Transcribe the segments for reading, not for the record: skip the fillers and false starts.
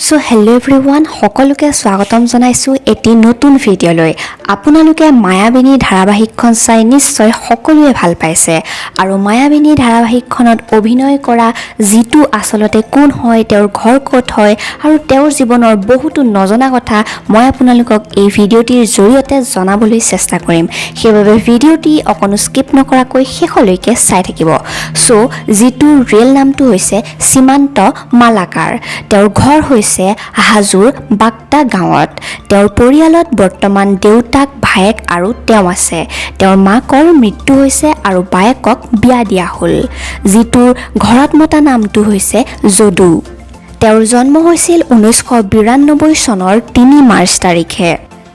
So hello everyone, সকলোকে স্বাগতম জনাইছো এটি নতুন ভিডিঅ'লৈ। আপোনালোকে মায়াবিনী ধাৰাবাহিকখন চাই নিশ্চয় সকলোৱে ভাল পাইছে আৰু মায়াবিনী ধাৰাবাহিকখনত অভিনয় কৰা জিতু আচলতে কোন হয়, তেওঁৰ ঘৰ ক'ত হয় আৰু তেওঁৰ জীৱনৰ বহুতো নজনা কথা মই আপোনালোকক এই ভিডিঅ'টিৰ জৰিয়তে জনাবলৈ চেষ্টা কৰিম। সেইবাবে ভিডিঅ'টি অকণো স্কিপ নকৰাকৈ শেষলৈকে চাই থাকিব। সো জিতুৰ ৰিয়েল নামটো হৈছে সীমান্ত মালাকাৰ। তেওঁৰ ঘৰ হৈছে হাজোৰ বাক্তা গাঁৱত। তেওঁৰ পৰিয়ালত বৰ্তমান দেউতাক, ভায়েক আৰু তেওঁ আছে। তেওঁৰ মাকৰ মৃত্যু হৈছে আৰু বায়েকক বিয়া দিয়া হ'ল। জিতুৰ ঘৰত মতা নামটো হৈছে যদু। তেওঁৰ জন্ম হৈছিল 1992 চনৰ 3 মাৰ্চ তাৰিখে।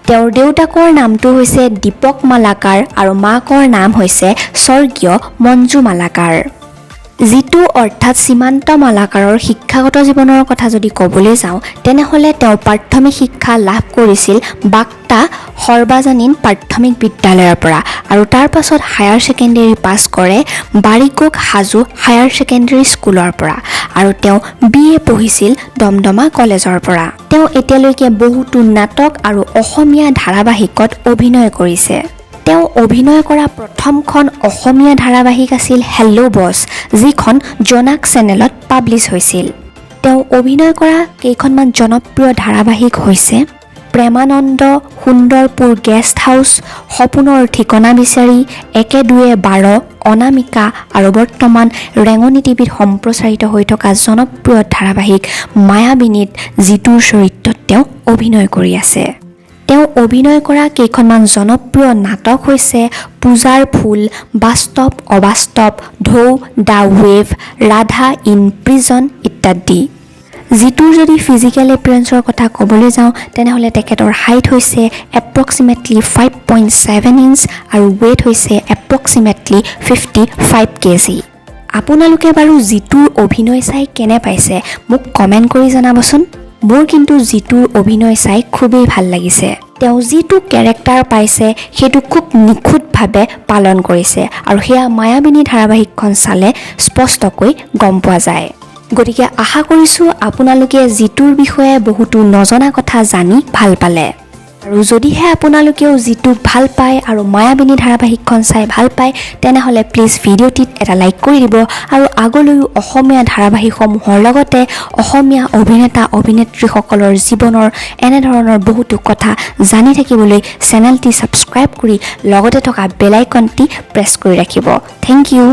তেওঁৰ দেউতাকৰ নামটো হৈছে দীপক মালাকাৰ আৰু মাকৰ নাম হৈছে স্বৰ্গীয় মঞ্জু মালাকাৰ। জিতু অৰ্থাৎ সীমান্ত মালাকাৰৰ শিক্ষাগত জীৱনৰ কথা যদি ক'বলৈ যাওঁ তেনেহ'লে তেওঁ প্ৰাথমিক শিক্ষা লাভ কৰিছিল বাক্তা সৰ্বজনীন প্ৰাথমিক বিদ্যালয়ৰ পৰা আৰু তাৰ পাছত হায়াৰ ছেকেণ্ডেৰী পাছ কৰে বাৰিকক হাজো হায়াৰ ছেকেণ্ডেৰী স্কুলৰ পৰা আৰু তেওঁ BA পঢ়িছিল দমদমা কলেজৰ পৰা। তেওঁ এতিয়ালৈকে বহুতো নাটক আৰু অসমীয়া ধাৰাবাহিকত অভিনয় কৰিছে। তেওঁ অভিনয় কৰা প্ৰথমখন অসমীয়া ধাৰাবাহিক আছিল হেল্ল' বছ, যিখন জনাক চেনেলত পাব্লিছ হৈছিল। তেওঁ অভিনয় কৰা কেইখনমান জনপ্ৰিয় ধাৰাবাহিক হৈছে প্ৰেমানন্দ, সুন্দৰপুৰ গেষ্ট হাউচ, সপোনৰ ঠিকনা বিচাৰি, 1-2-12, অনামিকা আৰু বৰ্তমান ৰেঙনি টিভিত সম্প্ৰচাৰিত হৈ থকা জনপ্ৰিয় ধাৰাবাহিক মায়াবিনীত জিতুৰ চৰিত্ৰত তেওঁ অভিনয় কৰি আছে। তেওঁ অভিনয় কৰা কেইখনমান জনপ্ৰিয় নাটক হৈছে পূজাৰ ফুল, বাস্তৱ অবাস্তৱ, ঢৌ, the wave, Radha in prison ইত্যাদি। জিতুৰ যদি ফিজিকেল এপিয়াৰেঞ্চৰ কথা ক'বলৈ যাওঁ তেনেহ'লে তেখেতৰ হাইট হৈছে এপ্ৰক্সিমেটলি 5.7 ইঞ্চ আৰু ৱেইট হৈছে এপ্ৰক্সিমেটলি 55 kg। আপোনালোকে বাৰু জিতুৰ অভিনয় চাই কেনে পাইছে মোক কমেণ্ট কৰি জনাবচোন। মোৰ কিন্তু জিতুৰ অভিনয় চাই খুবেই ভাল লাগিছে। তেওঁ যিটো কেৰেক্টাৰ পাইছে সেইটো খুব নিখুঁতভাৱে পালন কৰিছে আৰু সেয়া মায়াবিনী ধাৰাবাহিকখন চালে স্পষ্টকৈ গম পোৱা যায়। গতিকে আশা কৰিছোঁ আপোনালোকে জিতুৰ বিষয়ে বহুতো নজনা কথা জানি ভাল পালে। আৰু যদিহে আপোনালোকেও জিতুক ভাল পায় আৰু মায়াবিনী ধাৰাবাহিকখন চাই ভাল পায় তেনেহ'লে প্লিজ ভিডিঅ'টিত এটা লাইক কৰি দিব আৰু আগলৈও অসমীয়া ধাৰাবাহিকসমূহৰ লগতে অসমীয়া অভিনেতা অভিনেত্ৰীসকলৰ জীৱনৰ এনেধৰণৰ বহুতো কথা জানি থাকিবলৈ চেনেলটি ছাবস্ক্ৰাইব কৰি লগতে থকা বেল আইকনটি প্ৰেছ কৰি ৰাখিব। Thank U.